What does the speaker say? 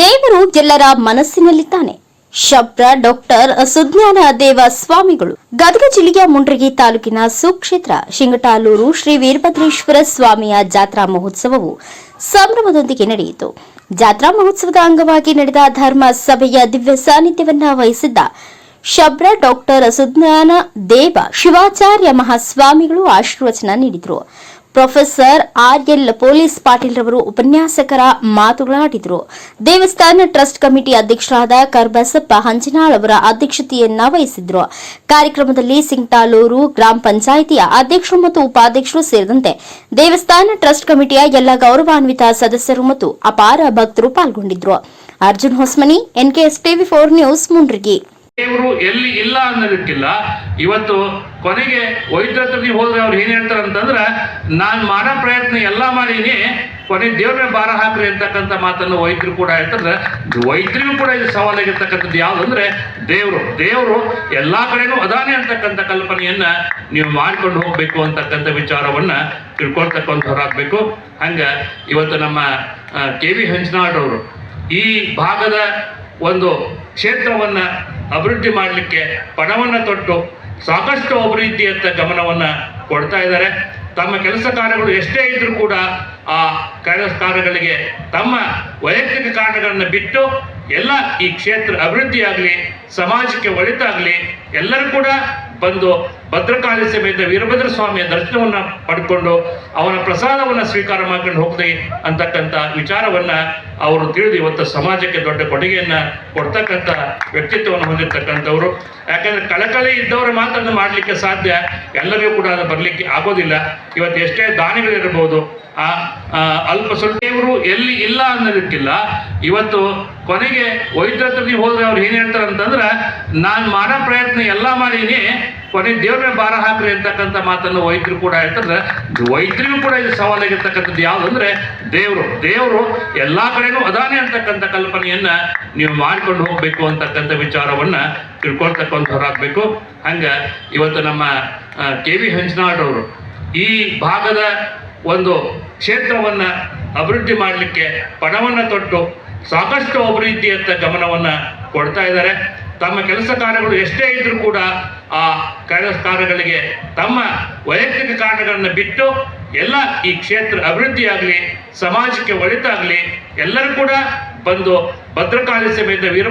ದೇವರು ಎಲ್ಲರ ಮನಸ್ಸಿನಲ್ಲಿದ್ದಾನೆ. ಶಬ್ರ ಡಾಕ್ಟರ್ ಸುಜ್ಞಾನ ದೇವ ಸ್ವಾಮಿಗಳು ಗದಗ ಜಿಲ್ಲೆಯ ಮುಂಡ್ರಗಿ ತಾಲೂಕಿನ ಸುಕ್ಷೇತ್ರ ಶಿಂಗಟಾಲೂರು ಶ್ರೀ ವೀರಭದ್ರೇಶ್ವರ ಸ್ವಾಮಿಯ ಜಾತ್ರಾ ಮಹೋತ್ಸವವು ಸಂಭ್ರಮದೊಂದಿಗೆ ನಡೆಯಿತು. ಜಾತ್ರಾ ಮಹೋತ್ಸವದ ಅಂಗವಾಗಿ ನಡೆದ ಧರ್ಮ ಸಭೆಯ ದಿವ್ಯ ಸಾನ್ನಿಧ್ಯವನ್ನ ವಹಿಸಿದ್ದ ಶಬ್ರ ಡಾಕ್ಟರ್ ಸುಜ್ಞಾನ ದೇವ ಶಿವಾಚಾರ್ಯ ಮಹಾಸ್ವಾಮಿಗಳು ಆಶೀರ್ವಚನ ನೀಡಿದರು. ಪ್ರೊಫೆಸರ್ ಆರ್.ಎಲ್. ಪೊಲೀಸ್ ಪಾಟೀಲ್ ರವರು ಉಪನ್ಯಾಸಕರ ಮಾತುಗಳಾಡಿದರು. ದೇವಸ್ಥಾನ ಟ್ರಸ್ಟ್ ಕಮಿಟಿ ಅಧ್ಯಕ್ಷರಾದ ಕರ್ಬಸಪ್ಪ ಹಂಚಿನಾಳ್ ಅವರ ಅಧ್ಯಕ್ಷತೆಯನ್ನ ವಹಿಸಿದ್ರು. ಕಾರ್ಯಕ್ರಮದಲ್ಲಿ ಸಿಂಗಟಾಲೂರು ಗ್ರಾಮ ಪಂಚಾಯಿತಿಯ ಅಧ್ಯಕ್ಷರು ಮತ್ತು ಉಪಾಧ್ಯಕ್ಷರು ಸೇರಿದಂತೆ ದೇವಸ್ಥಾನ ಟ್ರಸ್ಟ್ ಕಮಿಟಿಯ ಎಲ್ಲ ಗೌರವಾನ್ವಿತ ಸದಸ್ಯರು ಮತ್ತು ಅಪಾರ ಭಕ್ತರು ಪಾಲ್ಗೊಂಡಿದ್ರು. Arjun Hosmani, NKS TV 4 news, Mundaragi. ದೇವರು ಎಲ್ಲಿ ಇಲ್ಲ ಅನ್ನೋದಕ್ಕಿಲ್ಲ. ಇವತ್ತು ಕೊನೆಗೆ ವೈದ್ಯರ ಹತ್ರ ನೀವು ಹೋದ್ರೆ ಅವ್ರು ಏನ್ ಹೇಳ್ತಾರೆ ಅಂತಂದ್ರೆ, ನಾನು ಮಾಡೋ ಪ್ರಯತ್ನ ಎಲ್ಲ ಮಾಡೀನಿ, ಕೊನೆ ದೇವ್ರನ್ನ ಭಾರ ಹಾಕ್ರಿ ಅಂತಕ್ಕಂಥ ಮಾತನ್ನು ವೈದ್ಯರು ಕೂಡ ಹೇಳ್ತಾರೆ. ವೈದ್ಯರಿಗೂ ಕೂಡ ಇದು ಸವಾಲಾಗಿರ್ತಕ್ಕಂಥದ್ದು ಯಾವುದಂದ್ರೆ, ದೇವರು ಎಲ್ಲಾ ಕಡೆನೂ ಅದಾನೆ ಅಂತಕ್ಕಂಥ ಕಲ್ಪನೆಯನ್ನ ನೀವು ಮಾಡ್ಕೊಂಡು ಹೋಗ್ಬೇಕು ಅಂತಕ್ಕಂಥ ವಿಚಾರವನ್ನ ತಿಳ್ಕೊಳ್ತಕ್ಕಂಥವ್ರಾಗಬೇಕು. ಹಂಗ ಇವತ್ತು ನಮ್ಮ ಕೆ.ವಿ. ಹಂಚನಾಳ್ ಅವರು ಈ ಭಾಗದ ಒಂದು ಕ್ಷೇತ್ರವನ್ನ ಅಭಿವೃದ್ಧಿ ಮಾಡಲಿಕ್ಕೆ ಪಣವನ್ನು ತೊಟ್ಟು ಸಾಕಷ್ಟು ಅಭಿವೃದ್ಧಿಯತ್ತ ಗಮನವನ್ನು ಕೊಡ್ತಾ ಇದ್ದಾರೆ. ತಮ್ಮ ಕೆಲಸ ಕಾರ್ಯಗಳು ಎಷ್ಟೇ ಇದ್ರೂ ಕೂಡ ಆ ಕೆಲಸ ಕಾರ್ಯಗಳಿಗೆ ತಮ್ಮ ವೈಯಕ್ತಿಕ ಕಾರಣಗಳನ್ನು ಬಿಟ್ಟು ಎಲ್ಲ ಈ ಕ್ಷೇತ್ರ ಅಭಿವೃದ್ಧಿಯಾಗಲಿ, ಸಮಾಜಕ್ಕೆ ಒಳಿತಾಗಲಿ, ಎಲ್ಲರೂ ಕೂಡ ಬಂದು ಭದ್ರಕಾಳಿ ಸಮೇತ ವೀರಭದ್ರ ಸ್ವಾಮಿಯ ದರ್ಶನವನ್ನ ಪಡ್ಕೊಂಡು ಅವನ ಪ್ರಸಾದವನ್ನ ಸ್ವೀಕಾರ ಮಾಡ್ಕೊಂಡು ಹೋಗ್ತೀವಿ ಅಂತಕ್ಕಂಥ ವಿಚಾರವನ್ನ ಅವರು ತಿಳಿದು ಇವತ್ತು ಸಮಾಜಕ್ಕೆ ದೊಡ್ಡ ಕೊಡುಗೆಯನ್ನ ಕೊಡ್ತಕ್ಕಂಥ ವ್ಯಕ್ತಿತ್ವವನ್ನು ಹೊಂದಿರತಕ್ಕಂಥವ್ರು. ಯಾಕಂದ್ರೆ ಕಳಕಳಿ ಇದ್ದವರ ಮಾತನ್ನು ಮಾಡಲಿಕ್ಕೆ ಸಾಧ್ಯ, ಎಲ್ಲರಿಗೂ ಕೂಡ ಅದು ಬರಲಿಕ್ಕೆ ಆಗೋದಿಲ್ಲ. ಇವತ್ತು ಎಷ್ಟೇ ದಾನಿಗಳಿರ್ಬೋದು, ಅಲ್ಪ ಸ್ವಲ್ಪ ದೇವರು ಎಲ್ಲಿ ಇಲ್ಲ ಅನ್ನೋದಕ್ಕಿಲ್ಲ. ಇವತ್ತು ಕೊನೆಗೆ ವೈದ್ಯರ ಹತ್ರ ನೀವು ಹೋದ್ರೆ ಅವ್ರು ಏನ್ ಹೇಳ್ತಾರೆ ಅಂತಂದ್ರೆ, ನಾನು ಮಾಡೋ ಪ್ರಯತ್ನ ಎಲ್ಲ ಮಾಡೀನಿ, ಕೊನೆ ದೇವ್ರನ್ನ ಭಾರ ಹಾಕ್ರಿ ಅಂತಕ್ಕಂಥ ಮಾತನ್ನು ವೈದ್ಯರು ಕೂಡ ಹೇಳ್ತಾರೆ. ವೈದ್ಯರಿಗೂ ಕೂಡ ಇದು ಸವಾಲಾಗಿರ್ತಕ್ಕಂಥದ್ದು ಯಾವುದಂದ್ರೆ, ದೇವರು ಎಲ್ಲಾ ಕಡೆನೂ ಅದಾನೆ ಅಂತಕ್ಕಂಥ ಕಲ್ಪನೆಯನ್ನ ನೀವು ಮಾಡ್ಕೊಂಡು ಹೋಗ್ಬೇಕು ಅಂತಕ್ಕಂಥ ವಿಚಾರವನ್ನ ತಿಳ್ಕೊಳ್ತಕ್ಕಂಥವ್ರಾಗಬೇಕು. ಹಂಗ ಇವತ್ತು ನಮ್ಮ ಕೆ.ವಿ. ಹಂಚನಾಳ್ ಅವರು ಈ ಭಾಗದ ಒಂದು ಕ್ಷೇತ್ರವನ್ನ ಅಭಿವೃದ್ಧಿ ಮಾಡಲಿಕ್ಕೆ ಪಣವನ್ನು ತೊಟ್ಟು ಸಾಕಷ್ಟು ಅಭಿವೃದ್ಧಿಯತ್ತ ಗಮನವನ್ನ ಕೊಡ್ತಾ ಇದ್ದಾರೆ. ತಮ್ಮ ಕೆಲಸ ಕಾರ್ಯಗಳು ಎಷ್ಟೇ ಇದ್ರೂ ಕೂಡ ಆ ಕೆಲಸ ಕಾರ್ಯಗಳಿಗೆ ತಮ್ಮ ವೈಯಕ್ತಿಕ ಕಾರಣಗಳನ್ನು ಬಿಟ್ಟು ಎಲ್ಲ ಈ ಕ್ಷೇತ್ರ ಅಭಿವೃದ್ಧಿಯಾಗಲಿ, ಸಮಾಜಕ್ಕೆ ಒಳಿತಾಗಲಿ, ಎಲ್ಲರೂ ಕೂಡ ಬಂದು ಭದ್ರಕಾಳಿ ಸಮೇತ